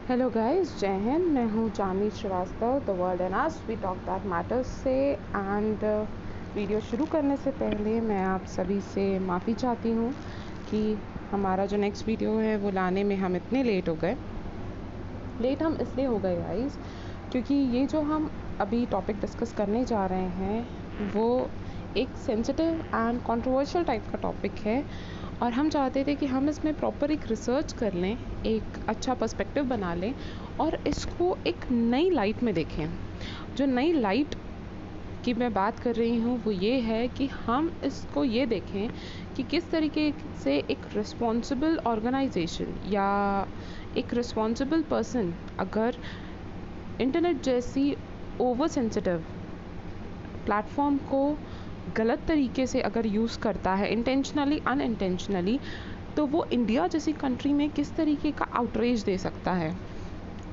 Hello guys, जय हिंद। मैं हूँ Chandni Shrivastava, the world and us we talk that matters से। एंड वीडियो शुरू करने से पहले मैं आप सभी से माफ़ी चाहती हूँ कि हमारा जो नेक्स्ट वीडियो है वो लाने में हम इतने लेट हो गए। लेट हम इसलिए हो गए गाइस क्योंकि ये जो हम अभी टॉपिक डिस्कस करने जा रहे हैं वो एक सेंसिटिव एंड कंट्रोवर्शियल टाइप का टॉपिक है और हम चाहते थे कि हम इसमें प्रॉपर एक रिसर्च कर लें, एक अच्छा पर्सपेक्टिव बना लें और इसको एक नई लाइट में देखें। जो नई लाइट की मैं बात कर रही हूँ वो ये है कि हम इसको ये देखें कि किस तरीके से एक रिस्पॉन्सिबल ऑर्गेनाइजेशन या एक रिस्पॉन्सिबल पर्सन अगर इंटरनेट जैसी ओवर सेंसिटिव प्लेटफॉर्म को गलत तरीके से अगर यूज़ करता है, इंटेंशनली अनइंटेंशनली, तो वो इंडिया जैसी कंट्री में किस तरीके का आउटरीच दे सकता है।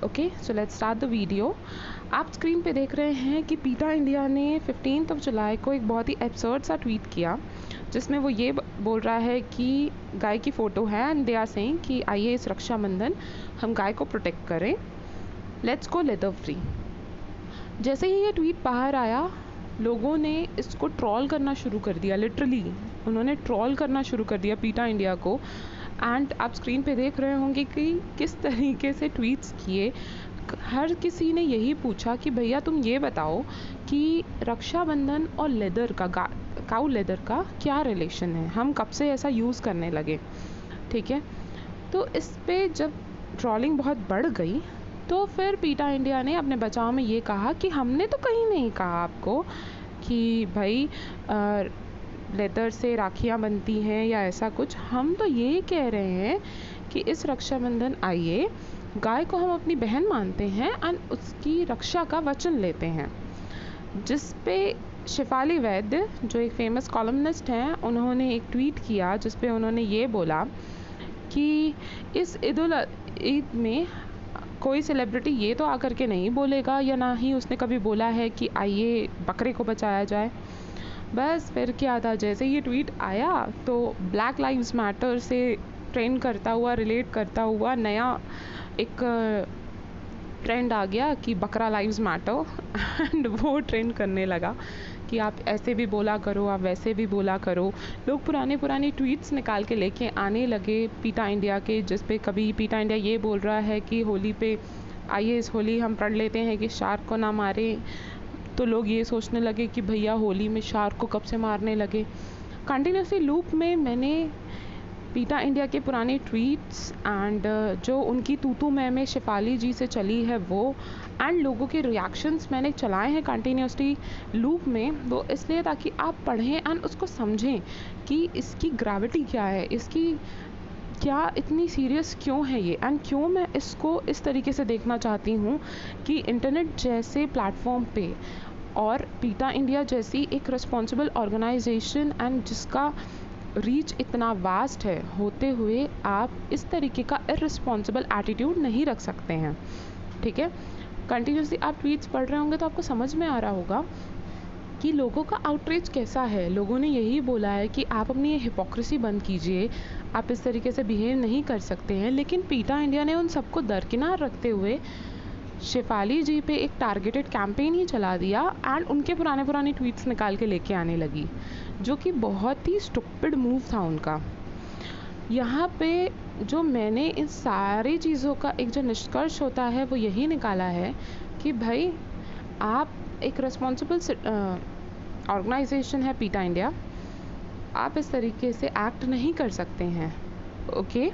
Okay, so let's start the video. आप स्क्रीन पे देख रहे हैं कि पीटा इंडिया ने 15 जुलाई को एक बहुत ही एब्सर्ड सा ट्वीट किया जिसमें वो ये बोल रहा है कि गाय की फ़ोटो है एंड दे आर सेइंग कि आइए इस रक्षाबंधन हम गाय को प्रोटेक्ट करें, लेट्स गो लेदर फ्री। जैसे ही ये ट्वीट बाहर आया लोगों ने इसको ट्रोल करना शुरू कर दिया। लिटरली उन्होंने ट्रोल करना शुरू कर दिया पीटा इंडिया को। एंड आप स्क्रीन पे देख रहे होंगे कि किस तरीके से ट्वीट्स किए। हर किसी ने यही पूछा कि भैया तुम ये बताओ कि रक्षाबंधन और लेदर का काऊ लेदर का क्या रिलेशन है, हम कब से ऐसा यूज़ करने लगे। ठीक है, तो इस पे जब ट्रोलिंग बहुत बढ़ गई तो फिर पीटा इंडिया ने अपने बचाव में ये कहा कि हमने तो कहीं नहीं कहा आपको कि भाई लेदर से राखियाँ बनती हैं या ऐसा कुछ। हम तो ये कह रहे हैं कि इस रक्षाबंधन आइए, गाय को हम अपनी बहन मानते हैं और उसकी रक्षा का वचन लेते हैं। जिस पे शेफाली वैद्य जो एक फेमस कॉलमनिस्ट हैं उन्होंने एक ट्वीट किया जिस पे उन्होंने ये बोला कि इस ईद में कोई सेलिब्रिटी ये तो आकर के नहीं बोलेगा या ना ही उसने कभी बोला है कि आइए बकरे को बचाया जाए। बस फिर क्या था, जैसे ये ट्वीट आया तो ब्लैक लाइव्स मैटर से ट्रेंड करता हुआ, रिलेट करता हुआ नया एक ट्रेंड आ गया कि बकरा लाइव्स मैटर एंड वो ट्रेंड करने लगा कि आप ऐसे भी बोला करो, आप वैसे भी बोला करो। लोग पुराने ट्वीट्स निकाल के लेके आने लगे पीटा इंडिया के, जिस पे कभी पीटा इंडिया ये बोल रहा है कि होली पे आइए इस होली हम पढ़ लेते हैं कि शार्क को ना मारे, तो लोग ये सोचने लगे कि भैया होली में शार्क को कब से मारने लगे। कंटिन्यूसली लूप में मैंने पीटा इंडिया के पुराने ट्वीट्स एंड जो उनकी तूतू में शेफाली जी से चली है वो एंड लोगों के रिएक्शंस मैंने चलाए हैं कंटिन्यूसली लूप में, वो इसलिए ताकि आप पढ़ें एंड उसको समझें कि इसकी ग्रेविटी क्या है, इसकी क्या इतनी सीरियस क्यों है ये, एंड क्यों मैं इसको इस तरीके से देखना चाहती हूँ कि इंटरनेट जैसे प्लेटफॉर्म पे और पीटा इंडिया जैसी एक रिस्पॉन्सिबल ऑर्गेनाइजेशन एंड जिसका रीच इतना वास्ट है होते हुए आप इस तरीके का इररिस्पॉन्सिबल एटीट्यूड नहीं रख सकते हैं। ठीक है, कंटिन्यूसली आप ट्वीट्स पढ़ रहे होंगे तो आपको समझ में आ रहा होगा कि लोगों का आउटरीच कैसा है। लोगों ने यही बोला है कि आप अपनी ये हिपोक्रेसी बंद कीजिए, आप इस तरीके से बिहेव नहीं कर सकते हैं। लेकिन पीटा इंडिया ने उन सबको दरकिनार रखते हुए शेफाली जी पे एक टारगेटेड कैंपेन ही चला दिया एंड उनके पुराने ट्वीट्स निकाल के लेके आने लगी, जो कि बहुत ही स्टुपिड मूव था उनका। यहाँ पे जो मैंने इन सारी चीज़ों का एक जो निष्कर्ष होता है वो यही निकाला है कि भाई आप एक रिस्पॉन्सिबल ऑर्गेनाइजेशन है पीटा इंडिया, आप इस तरीके से एक्ट नहीं कर सकते हैं। ओके,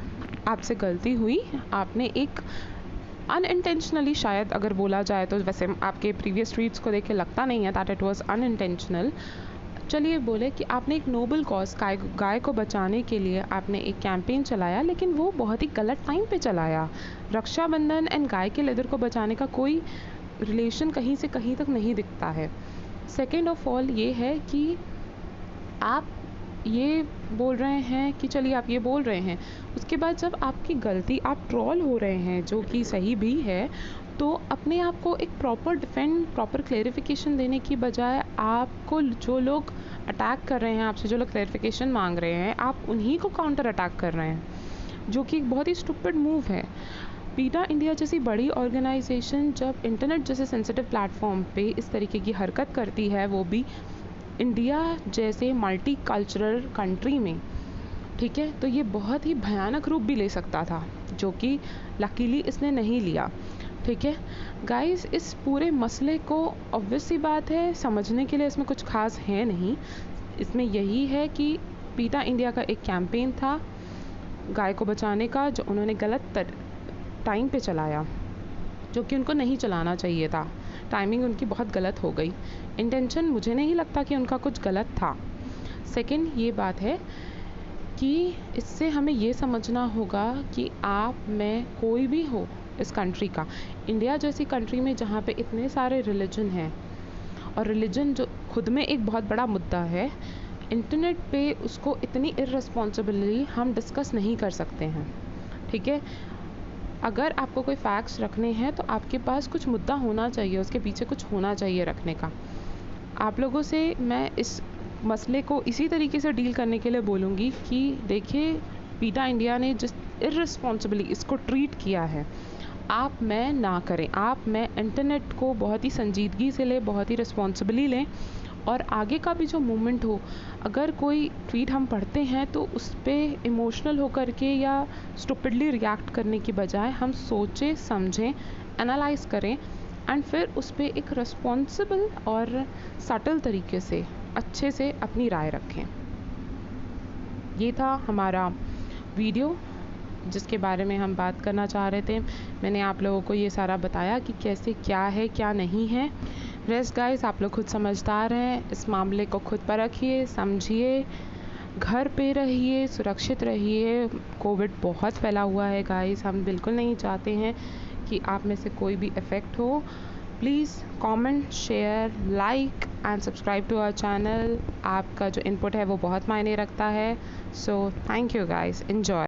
आपसे गलती हुई, आपने एक अनइंटेंशनली, शायद अगर बोला जाए तो, वैसे आपके प्रीवियस ट्वीट्स को देख के लगता नहीं है दैट इट वाज अनइंटेंशनल। चलिए बोले कि आपने एक नोबल कॉज गाय को बचाने के लिए आपने एक कैंपेन चलाया, लेकिन वो बहुत ही गलत टाइम पे चलाया। रक्षाबंधन एंड गाय के लेदर को बचाने का कोई रिलेशन कहीं से कहीं तक नहीं दिखता है। सेकेंड ऑफ ऑल ये है कि आप ये बोल रहे हैं कि चलिए आप ये बोल रहे हैं, उसके बाद जब आपकी गलती, आप ट्रोल हो रहे हैं जो कि सही भी है, तो अपने आप को एक प्रॉपर क्लेरिफिकेशन देने की बजाय आपको जो लोग अटैक कर रहे हैं, आपसे जो लोग क्लेरिफिकेशन मांग रहे हैं, आप उन्हीं को काउंटर अटैक कर रहे हैं, जो कि एक बहुत ही स्टूपिड मूव है। पीटा इंडिया जैसी बड़ी ऑर्गेनाइजेशन जब इंटरनेट जैसे सेंसिटिव प्लेटफॉर्म पे इस तरीके की हरकत करती है, वो भी इंडिया जैसे मल्टी कल्चरल कंट्री में, ठीक है, तो ये बहुत ही भयानक रूप भी ले सकता था, जो कि लकीली इसने नहीं लिया। ठीक है गाइस, इस पूरे मसले को ऑब्वियस सी बात है समझने के लिए इसमें कुछ खास है नहीं। इसमें यही है कि पीटा इंडिया का एक कैंपेन था गाय को बचाने का, जो उन्होंने गलत टाइम पे चलाया, जो कि उनको नहीं चलाना चाहिए था। टाइमिंग उनकी बहुत गलत हो गई। इंटेंशन मुझे नहीं लगता कि उनका कुछ गलत था। सेकंड ये बात है कि इससे हमें ये समझना होगा कि आप में कोई भी हो इस कंट्री का, इंडिया जैसी कंट्री में जहाँ पे इतने सारे रिलीजन हैं, और रिलीजन जो खुद में एक बहुत बड़ा मुद्दा है, इंटरनेट पे उसको इतनी इररिस्पॉन्सिबली हम डिस्कस नहीं कर सकते हैं। ठीक है, अगर आपको कोई फैक्ट्स रखने हैं तो आपके पास कुछ मुद्दा होना चाहिए, उसके पीछे कुछ होना चाहिए रखने का। आप लोगों से मैं इस मसले को इसी तरीके से डील करने के लिए बोलूँगी कि देखिए, पीटा इंडिया ने जिस इररिस्पॉन्सिबली इसको ट्रीट किया है, आप मैं ना करें। आप मैं इंटरनेट को बहुत ही संजीदगी से लें, बहुत ही रिस्पॉन्सिबली लें, और आगे का भी जो मूवमेंट हो, अगर कोई ट्वीट हम पढ़ते हैं तो उस पर इमोशनल होकर के या स्टूपिडली रिएक्ट करने की बजाय हम सोचें, समझें, एनालाइज करें, एंड फिर उस पर एक रिस्पॉन्सिबल और सटल तरीके से अच्छे से अपनी राय रखें। ये था हमारा वीडियो जिसके बारे में हम बात करना चाह रहे थे। मैंने आप लोगों को ये सारा बताया कि कैसे क्या है क्या नहीं है। रेस्ट गाइस, आप लोग खुद समझदार हैं, इस मामले को खुद परखिए, समझिए, घर पे रहिए, सुरक्षित रहिए। कोविड बहुत फैला हुआ है गाइस, हम बिल्कुल नहीं चाहते हैं कि आप में से कोई भी इफ़ेक्ट हो। Please comment, share, like and subscribe to our channel. आपका जो इनपुट है वो बहुत मायने रखता है। So thank you guys, enjoy.